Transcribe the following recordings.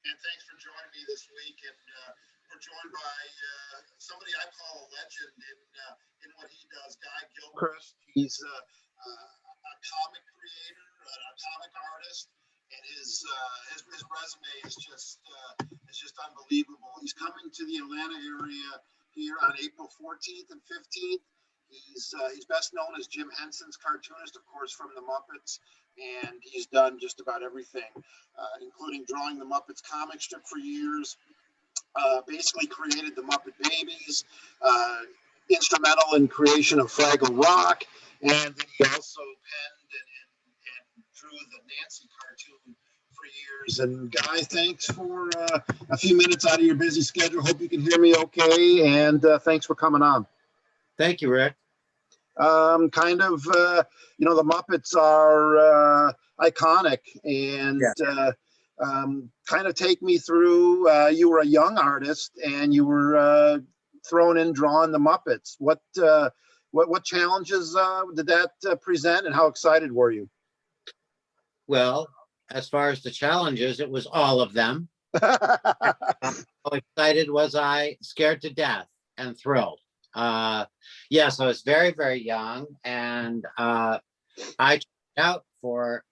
and thanks for joining me this week. And we're joined by somebody I call a legend in what he does, Guy Gilchrist. He's a comic creator, a comic artist, and his resume is just unbelievable. He's coming to the Atlanta area here on April 14th and 15th. He's best known as Jim Henson's cartoonist, of course, from the Muppets, and he's done just about everything, including drawing the Muppets comic strip for years. Basically created the Muppet Babies, instrumental in creation of Fraggle Rock, and then he also penned and drew the Nancy cartoon for years. And Guy, thanks for a few minutes out of your busy schedule. Hope you can hear me okay, and thanks for coming on. Thank you, Rick. The Muppets are iconic, and kind of take me through. You were a young artist, and you were thrown in drawing the Muppets. What challenges did that present, and how excited were you? Well, as far as the challenges, it was all of them. How excited was I? Scared to death and thrilled. Yes, I was very, very young, and I tried out for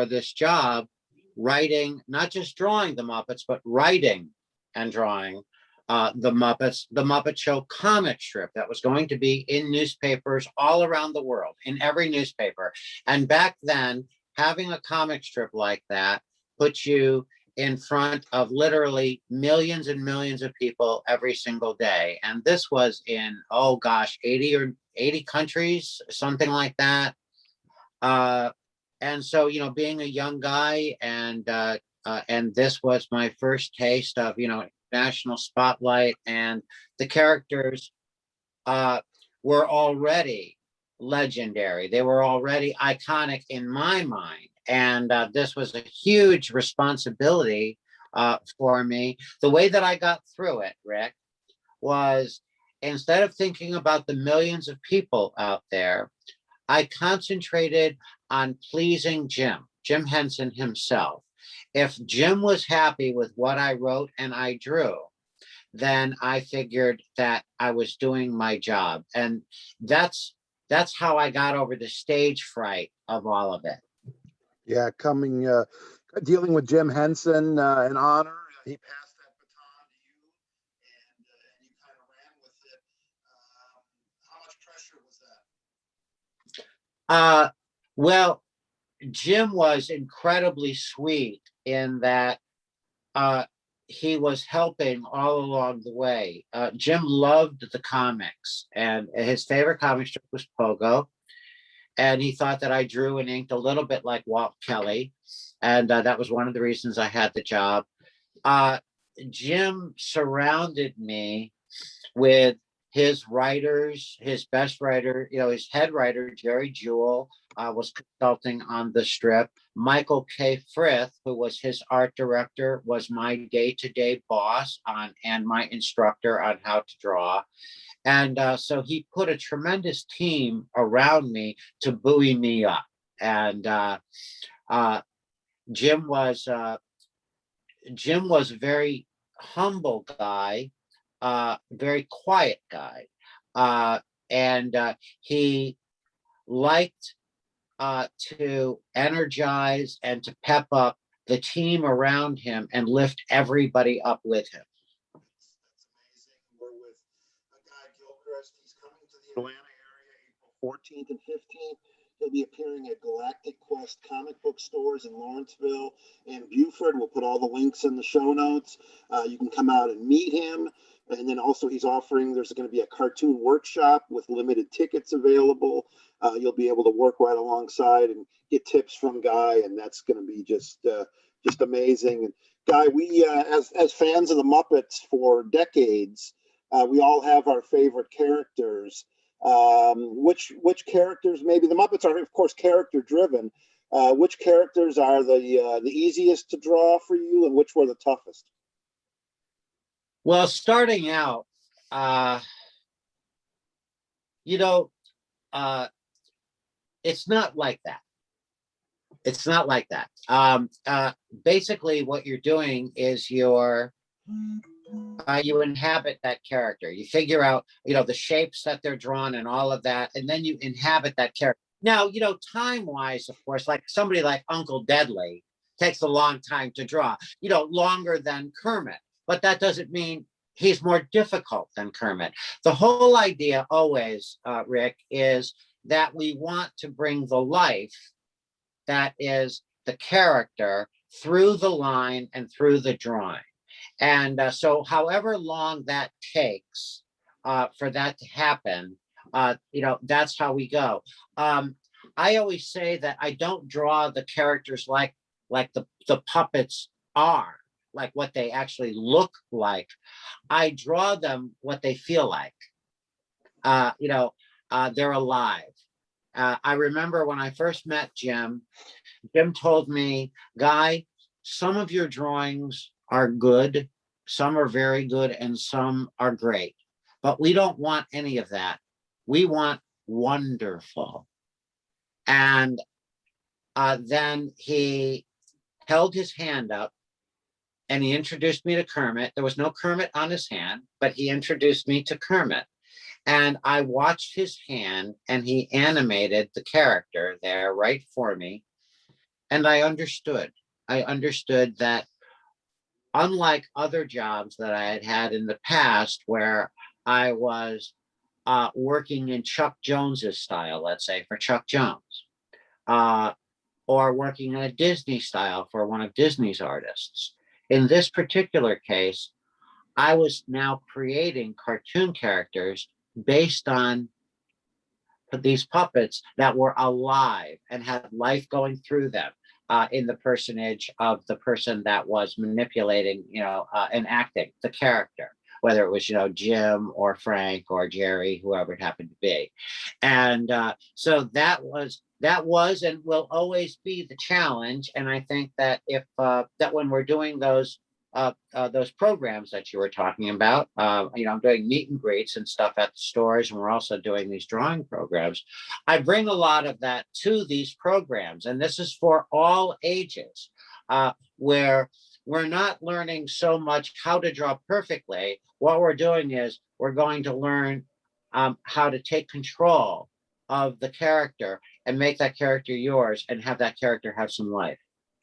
this job, writing, not just drawing the Muppets, but writing and drawing the Muppets, the Muppet Show comic strip that was going to be in newspapers all around the world, in every newspaper. And back then, having a comic strip like that puts you in front of literally millions and millions of people every single day. And this was in, 80 countries, something like that. And so, being a young guy, and this was my first taste of, national spotlight, and the characters were already legendary. They were already iconic in my mind. And this was a huge responsibility for me. The way that I got through it, Rick, was instead of thinking about the millions of people out there, I concentrated on pleasing Jim Henson himself. If Jim was happy with what I wrote and I drew, then I figured that I was doing my job. And that's how I got over the stage fright of all of it. Yeah, dealing with Jim Henson, an honor. He passed that baton to you, and you kind of ran with it. How much pressure was that? Well, Jim was incredibly sweet in that he was helping all along the way. Jim loved the comics, and his favorite comic strip was Pogo. And he thought that I drew and inked a little bit like Walt Kelly. And that was one of the reasons I had the job. Jim surrounded me with his writers, his best writer, his head writer, Jerry Jewell, was consulting on the strip. Michael K. Frith, who was his art director, was my day-to-day boss and my instructor on how to draw. And so he put a tremendous team around me to buoy me up. And Jim was a very humble guy, very quiet guy, and he liked to energize and to pep up the team around him and lift everybody up with him. Guy Gilchrist. He's coming to the Atlanta area April 14th and 15th. He'll be appearing at Galactic Quest comic book stores in Lawrenceville and Buford. We'll put all the links in the show notes. You can come out and meet him. And then also there's going to be a cartoon workshop with limited tickets available. You'll be able to work right alongside and get tips from Guy, and that's going to be just amazing. And Guy, we as fans of the Muppets for decades, we all have our favorite characters. Which characters? Maybe the Muppets are, of course, character driven. Which characters are the easiest to draw for you, and which were the toughest? Well, starting out, it's not like that. It's not like that. Basically, what you're doing is you inhabit that character. You figure out, the shapes that they're drawn and all of that, and then you inhabit that character. Now, time-wise, of course, like somebody like Uncle Deadly takes a long time to draw, longer than Kermit, but that doesn't mean he's more difficult than Kermit. The whole idea always, Rick, is that we want to bring the life that is the character through the line and through the drawing. And so however long that takes for that to happen, that's how we go. I always say that I don't draw the characters like the puppets are, like what they actually look like. I draw them what they feel like. They're alive. I remember when I first met Jim told me, Guy, some of your drawings are good, some are very good, and some are great. But we don't want any of that. We want wonderful. And then he held his hand up and he introduced me to Kermit. There was no Kermit on his hand, but he introduced me to Kermit. And I watched his hand and he animated the character there right for me. And I understood that unlike other jobs that I had had in the past where I was working in Chuck Jones's style, let's say for Chuck Jones, or working in a Disney style for one of Disney's artists. In this particular case, I was now creating cartoon characters based on these puppets that were alive and had life going through them in the personage of the person that was manipulating, and acting the character, whether it was, Jim or Frank or Jerry, whoever it happened to be. And so that was and will always be the challenge. And I think that if that when we're doing those programs that you were talking about, I'm doing meet and greets and stuff at the stores, and we're also doing these drawing programs. I bring a lot of that to these programs, and this is for all ages, where we're not learning so much how to draw perfectly. What we're doing is we're going to learn how to take control of the character and make that character yours and have that character have some life.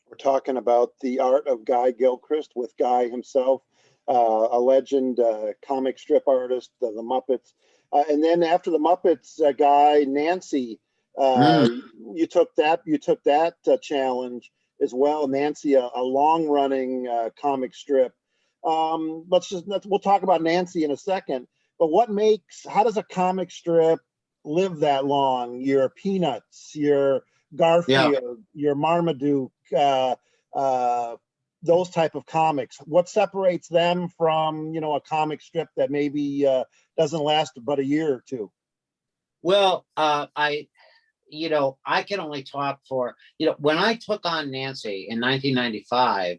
We're talking about the art of Guy Gilchrist with Guy himself, a legend, comic strip artist, the Muppets. And then after the Muppets, Guy, Nancy, you took that challenge as well. Nancy, a long-running comic strip. We'll talk about Nancy in a second. But how does a comic strip live that long? Your Peanuts, your Garfield, your Marmaduke, those type of comics. What separates them from, a comic strip that maybe doesn't last but a year or two? Well, I can only talk for, when I took on Nancy in 1995,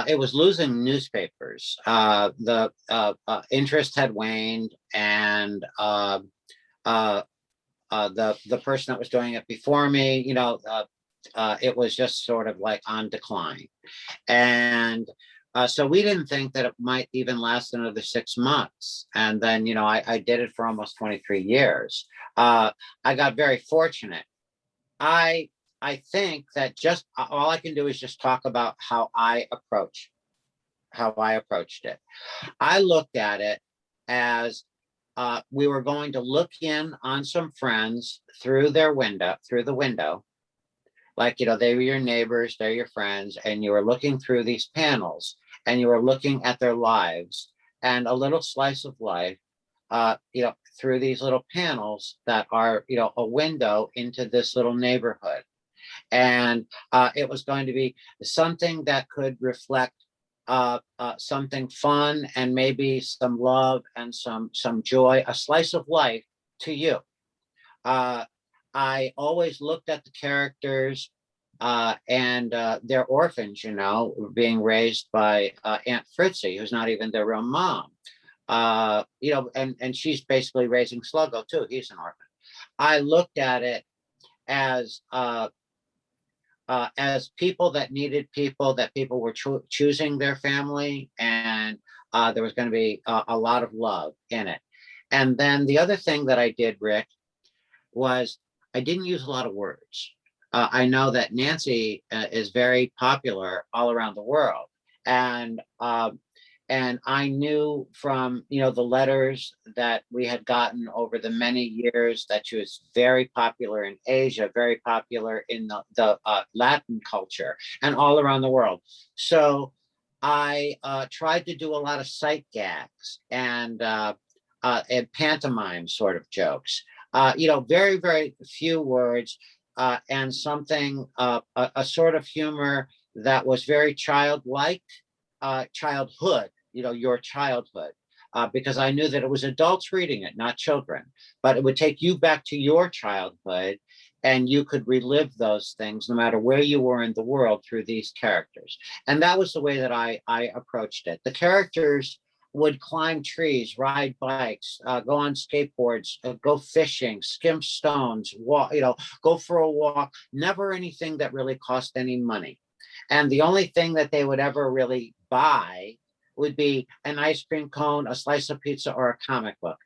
it was losing newspapers. The interest had waned, and the person that was doing it before me, it was just sort of like on decline. And so we didn't think that it might even last another 6 months. And then, I did it for almost 23 years. I got very fortunate. I think that just all I can do is just talk about how I approached it. I looked at it as we were going to look in on some friends through the window. Like, they were your neighbors, they're your friends, and you were looking through these panels and you were looking at their lives and a little slice of life, through these little panels that are, a window into this little neighborhood. And it was going to be something that could reflect something fun and maybe some love and some joy, a slice of life to you. I always looked at the characters and they're orphans, being raised by Aunt Fritzy, who's not even their real mom. And she's basically raising Sluggo too. He's an orphan. I looked at it as as people that needed people, that people were choosing their family, and there was going to be a lot of love in it. And then the other thing that I did, Rick, was I didn't use a lot of words. I know that Nancy is very popular all around the world, and I knew from the letters that we had gotten over the many years that she was very popular in Asia, very popular in the Latin culture, and all around the world. So I tried to do a lot of sight gags and pantomime sort of jokes. Very, very few words, and something, a sort of humor that was very childlike, childhood, your childhood, because I knew that it was adults reading it, not children, but it would take you back to your childhood, and you could relive those things no matter where you were in the world through these characters. And that was the way that I approached it. The characters would climb trees, ride bikes, go on skateboards, go fishing, skim stones, walk, go for a walk, never anything that really cost any money. And the only thing that they would ever really buy would be an ice cream cone, a slice of pizza, or a comic book.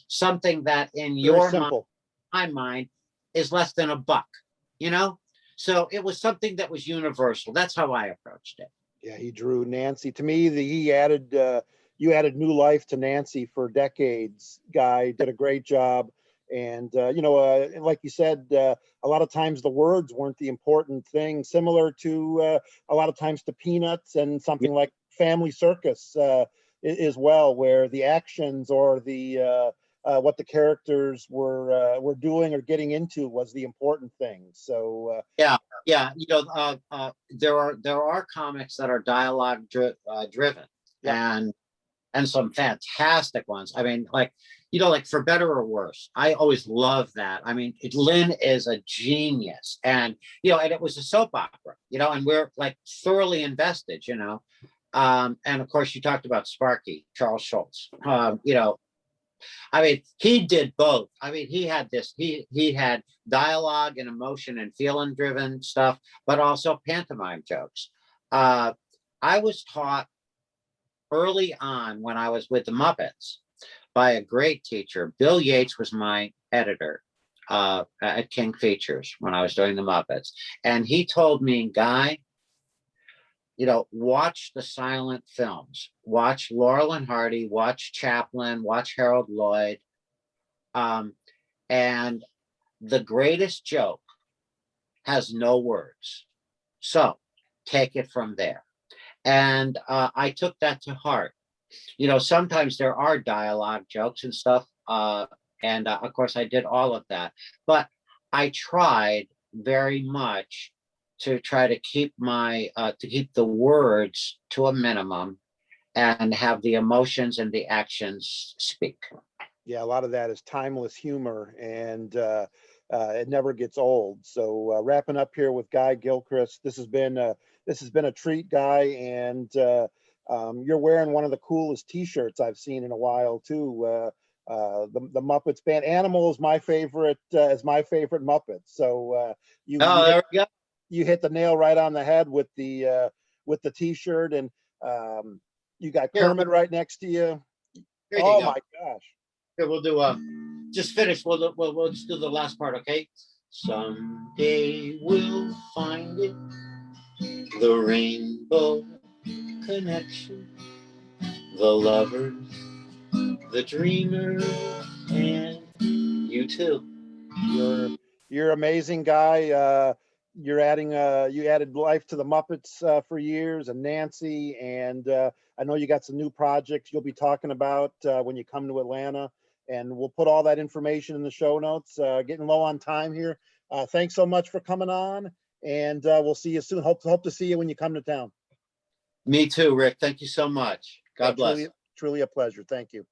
Something that in your mind, my mind, is less than $1. So it was something that was universal. That's how I approached it. Yeah, he drew Nancy. To me, you added new life to Nancy for decades. Guy did a great job. And, like you said, a lot of times the words weren't the important thing, similar to a lot of times to Peanuts and something like Family Circus as well, where the actions or the what the characters were doing or getting into was the important thing. So yeah. There are comics that are dialogue driven, and some fantastic ones. I mean, like For Better or Worse, I always love that. I mean, Lynn is a genius, and and it was a soap opera, and we're like thoroughly invested, and of course you talked about Sparky, Charles Schultz. I mean, he did both. I mean, he had dialogue and emotion and feeling driven stuff, but also pantomime jokes. I was taught early on when I was with the Muppets by a great teacher. Bill Yates was my editor at King Features when I was doing the Muppets. And he told me, Guy, watch the silent films, watch Laurel and Hardy, watch Chaplin, watch Harold Lloyd. And the greatest joke has no words. So take it from there. And I took that to heart. Sometimes there are dialogue jokes and stuff. And of course, I did all of that. But I tried very much to try to keep the words to a minimum and have the emotions and the actions speak. Yeah, a lot of that is timeless humor, and it never gets old. So wrapping up here with Guy Gilchrist, this has been a treat, Guy, and you're wearing one of the coolest T-shirts I've seen in a while too. The Muppets band. Animal is my favorite Muppet. So There we go. You hit the nail right on the head with the T-shirt, and you got Kermit right next to you. Oh my gosh! Here, we'll do just finish. We'll just do the last part, okay? Someday we'll find it, the rainbow connection, the lovers, the dreamers, and you too. You're amazing, Guy. You added life to the Muppets for years, and Nancy, and I know you got some new projects you'll be talking about when you come to Atlanta, and we'll put all that information in the show notes. Getting low on time here. Thanks so much for coming on, and we'll see you soon. Hope to see you when you come to town. Me too, Rick. Thank you so much. God bless. Truly a pleasure. Thank you.